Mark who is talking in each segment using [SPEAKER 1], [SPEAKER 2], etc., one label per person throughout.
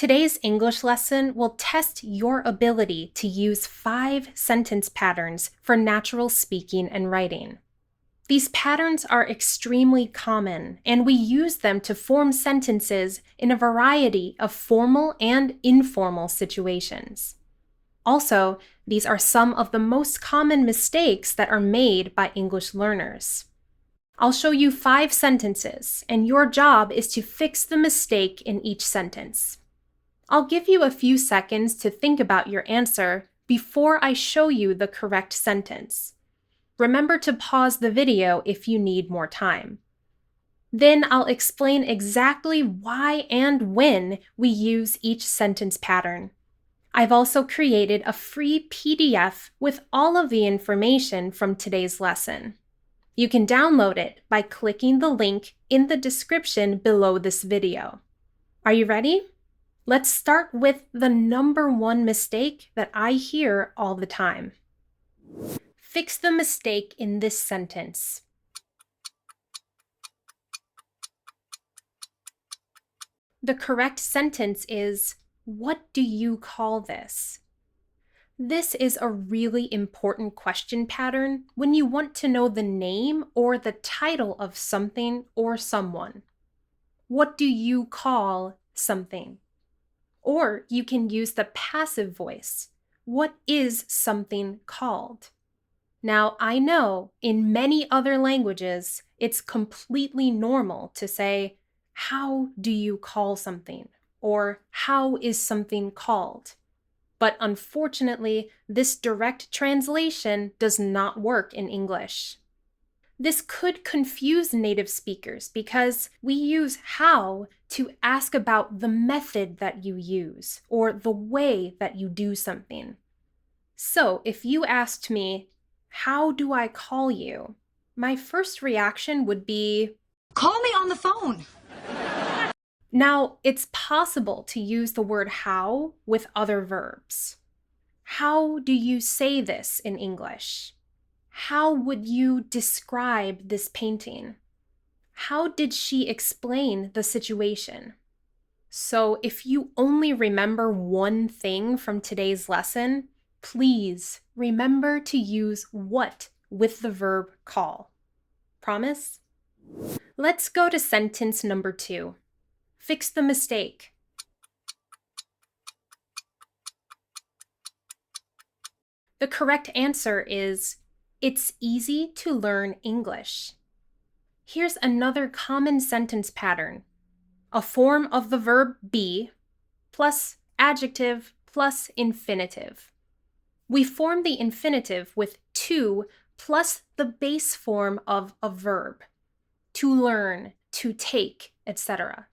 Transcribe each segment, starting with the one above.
[SPEAKER 1] Today's English lesson will test your ability to use 5 sentence patterns for natural speaking and writing. These patterns are extremely common, and we use them to form sentences in a variety of formal and informal situations. Also, these are some of the most common mistakes that are made by English learners. I'll show you 5 sentences, and your job is to fix the mistake in each sentence. I'll give you a few seconds to think about your answer before I show you the correct sentence. Remember to pause the video if you need more time. Then I'll explain exactly why and when we use each sentence pattern. I've also created a free PDF with all of the information from today's lesson. You can download it by clicking the link in the description below this video. Are you ready? Let's start with the number 1 mistake that I hear all the time. Fix the mistake in this sentence. The correct sentence is, what do you call this? This is a really important question pattern when you want to know the name or the title of something or someone. What do you call something? Or you can use the passive voice. What is something called? Now, I know in many other languages, it's completely normal to say, how do you call something? Or how is something called? But unfortunately, this direct translation does not work in English. This could confuse native speakers because we use how to ask about the method that you use or the way that you do something. So if you asked me, how do I call you? My first reaction would be,
[SPEAKER 2] call me on the phone.
[SPEAKER 1] Now, it's possible to use the word how with other verbs. How do you say this in English? How would you describe this painting? How did she explain the situation? So if you only remember one thing from today's lesson, please remember to use what with the verb call. Promise? Let's go to sentence number 2. Fix the mistake. The correct answer is, it's easy to learn English. Here's another common sentence pattern. A form of the verb be plus adjective plus infinitive. We form the infinitive with to plus the base form of a verb. To learn, to take, etc.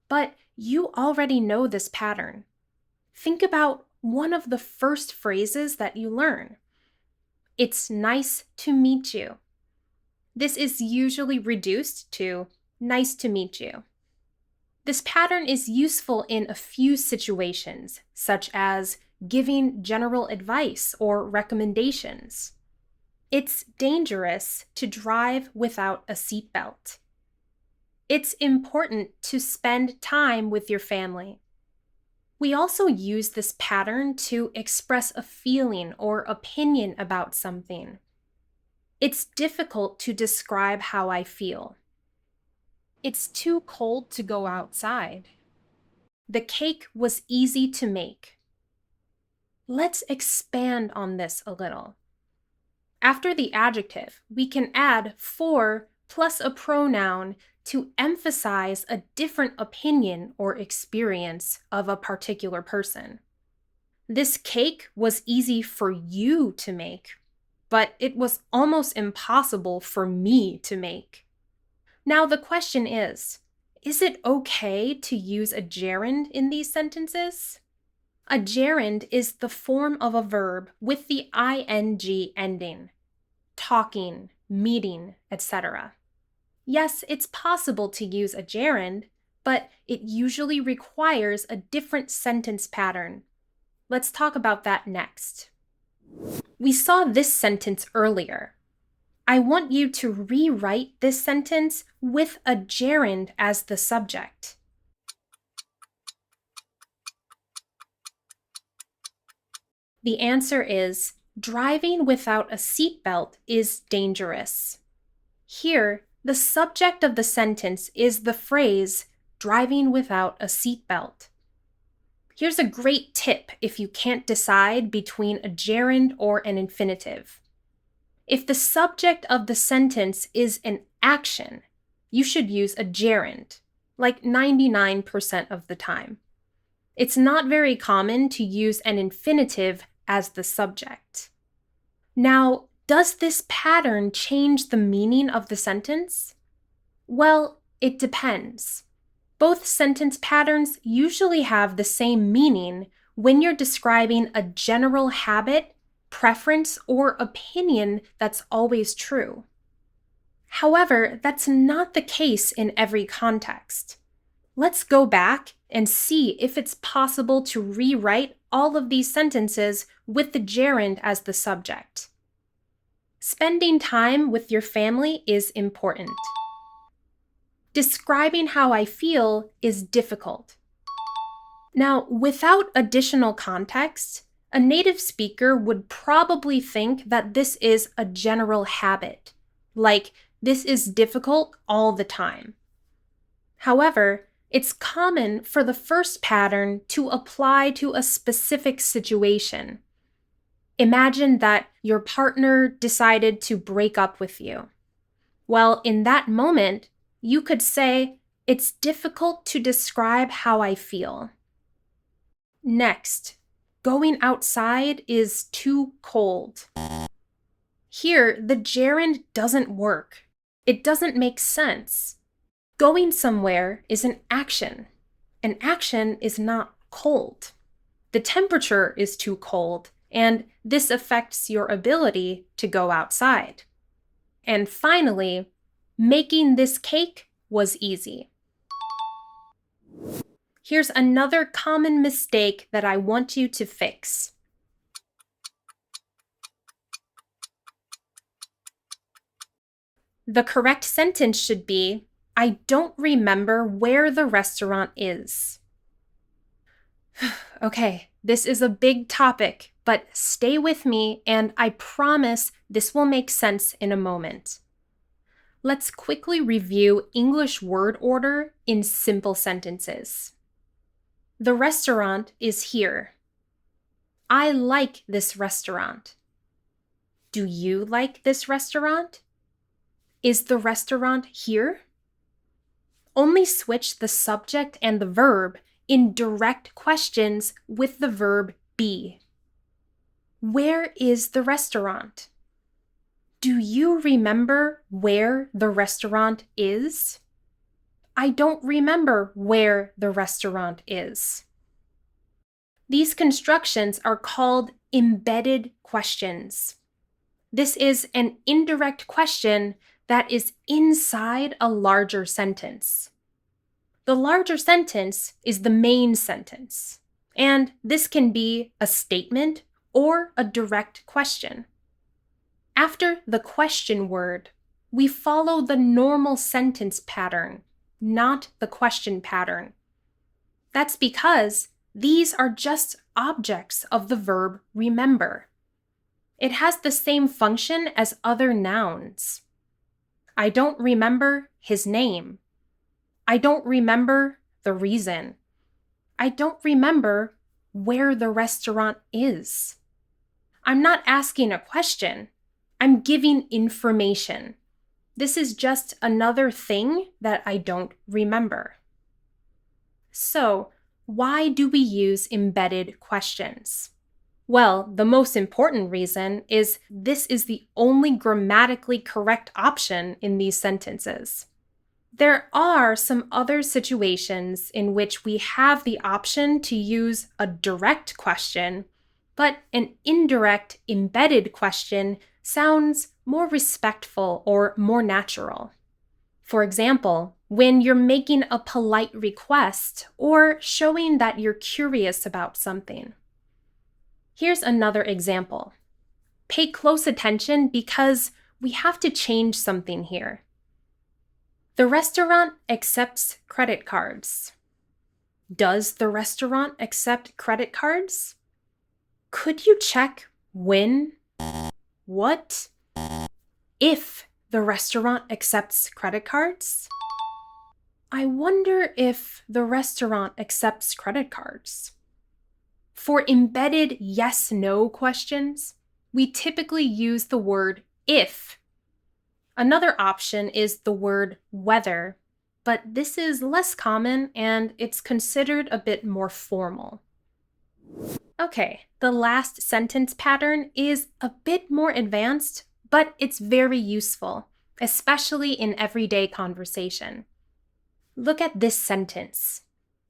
[SPEAKER 1] But you already know this pattern. Think about one of the first phrases that you learn. It's nice to meet you. This is usually reduced to nice to meet you. This pattern is useful in a few situations, such as giving general advice or recommendations. It's dangerous to drive without a seatbelt. It's important to spend time with your family. We also use this pattern to express a feeling or opinion about something. It's difficult to describe how I feel. It's too cold to go outside. The cake was easy to make. Let's expand on this a little. After the adjective, we can add for plus a pronoun to emphasize a different opinion or experience of a particular person. This cake was easy for you to make, but it was almost impossible for me to make. Now the question is it okay to use a gerund in these sentences? A gerund is the form of a verb with the ing ending. Talking, meeting, etc. Yes, it's possible to use a gerund, but it usually requires a different sentence pattern. Let's talk about that next. We saw this sentence earlier. I want you to rewrite this sentence with a gerund as the subject. The answer is driving without a seatbelt is dangerous. Here, the subject of the sentence is the phrase driving without a seatbelt. Here's a great tip if you can't decide between a gerund or an infinitive. If the subject of the sentence is an action, you should use a gerund, like 99% of the time. It's not very common to use an infinitive as the subject. Now, does this pattern change the meaning of the sentence? Well, it depends. Both sentence patterns usually have the same meaning when you're describing a general habit, preference, or opinion that's always true. However, that's not the case in every context. Let's go back and see if it's possible to rewrite all of these sentences with the gerund as the subject. Spending time with your family is important. Describing how I feel is difficult. Now, without additional context, a native speaker would probably think that this is a general habit, like this is difficult all the time. However, it's common for the first pattern to apply to a specific situation. Imagine that your partner decided to break up with you. Well, in that moment, you could say, "It's difficult to describe how I feel." Next, going outside is too cold. Here, the gerund doesn't work. It doesn't make sense. Going somewhere is an action. An action is not cold. The temperature is too cold, and this affects your ability to go outside. And finally, making this cake was easy. Here's another common mistake that I want you to fix. The correct sentence should be, "I don't remember where the restaurant is." Okay, this is a big topic, but stay with me and I promise this will make sense in a moment. Let's quickly review English word order in simple sentences. The restaurant is here. I like this restaurant. Do you like this restaurant? Is the restaurant here? Only switch the subject and the verb in direct questions with the verb be. Where is the restaurant? Do you remember where the restaurant is? I don't remember where the restaurant is. These constructions are called embedded questions. This is an indirect question that is inside a larger sentence. The larger sentence is the main sentence, and this can be a statement or a direct question. After the question word, we follow the normal sentence pattern, not the question pattern. That's because these are just objects of the verb remember. It has the same function as other nouns. I don't remember his name. I don't remember the reason. I don't remember where the restaurant is. I'm not asking a question. I'm giving information. This is just another thing that I don't remember. So, why do we use embedded questions? Well, the most important reason is this is the only grammatically correct option in these sentences. There are some other situations in which we have the option to use a direct question, but an indirect embedded question sounds more respectful or more natural. For example, when you're making a polite request or showing that you're curious about something. Here's another example. Pay close attention because we have to change something here. The restaurant accepts credit cards. Does the restaurant accept credit cards? Could you check when, what, if the restaurant accepts credit cards? I wonder if the restaurant accepts credit cards. For embedded yes-no questions, we typically use the word if. Another option is the word whether, but this is less common and it's considered a bit more formal. Okay, the last sentence pattern is a bit more advanced, but it's very useful, especially in everyday conversation. Look at this sentence.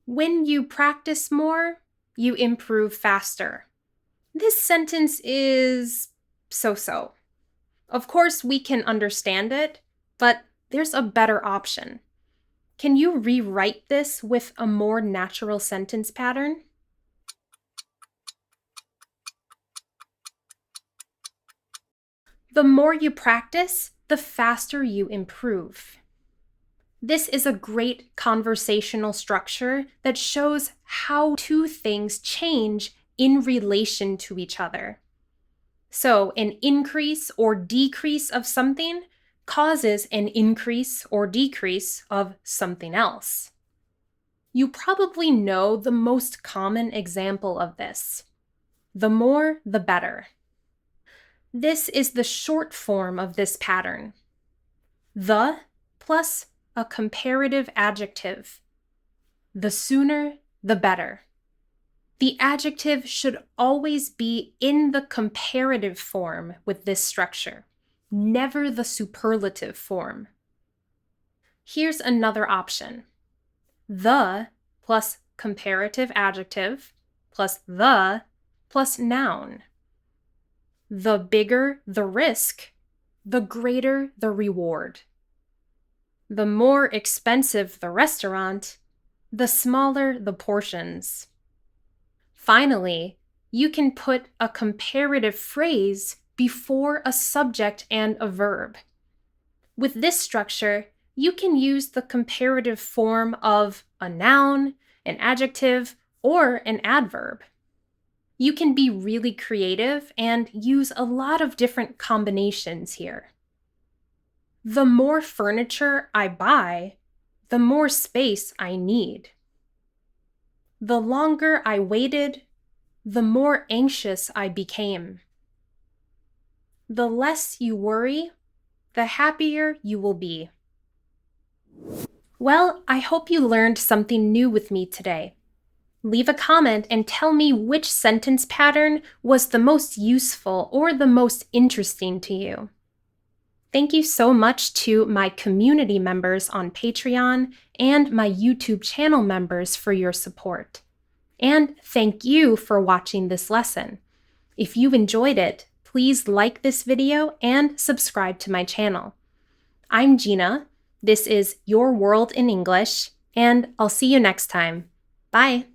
[SPEAKER 1] When you practice more, you improve faster. This sentence is so-so. Of course, we can understand it, but there's a better option. Can you rewrite this with a more natural sentence pattern? The more you practice, the faster you improve. This is a great conversational structure that shows how two things change in relation to each other. So, an increase or decrease of something causes an increase or decrease of something else. You probably know the most common example of this. The more, the better. This is the short form of this pattern. The plus a comparative adjective. The sooner, the better. The adjective should always be in the comparative form with this structure, never the superlative form. Here's another option. The plus comparative adjective plus the plus noun. The bigger the risk, the greater the reward. The more expensive the restaurant, the smaller the portions. Finally, you can put a comparative phrase before a subject and a verb. With this structure, you can use the comparative form of a noun, an adjective, or an adverb. You can be really creative and use a lot of different combinations here. The more furniture I buy, the more space I need. The longer I waited, the more anxious I became. The less you worry, the happier you will be. Well, I hope you learned something new with me today. Leave a comment and tell me which sentence pattern was the most useful or the most interesting to you. Thank you so much to my community members on Patreon and my YouTube channel members for your support. And thank you for watching this lesson. If you enjoyed it, please like this video and subscribe to my channel. I'm Gina. This is Your World in English, and I'll see you next time. Bye!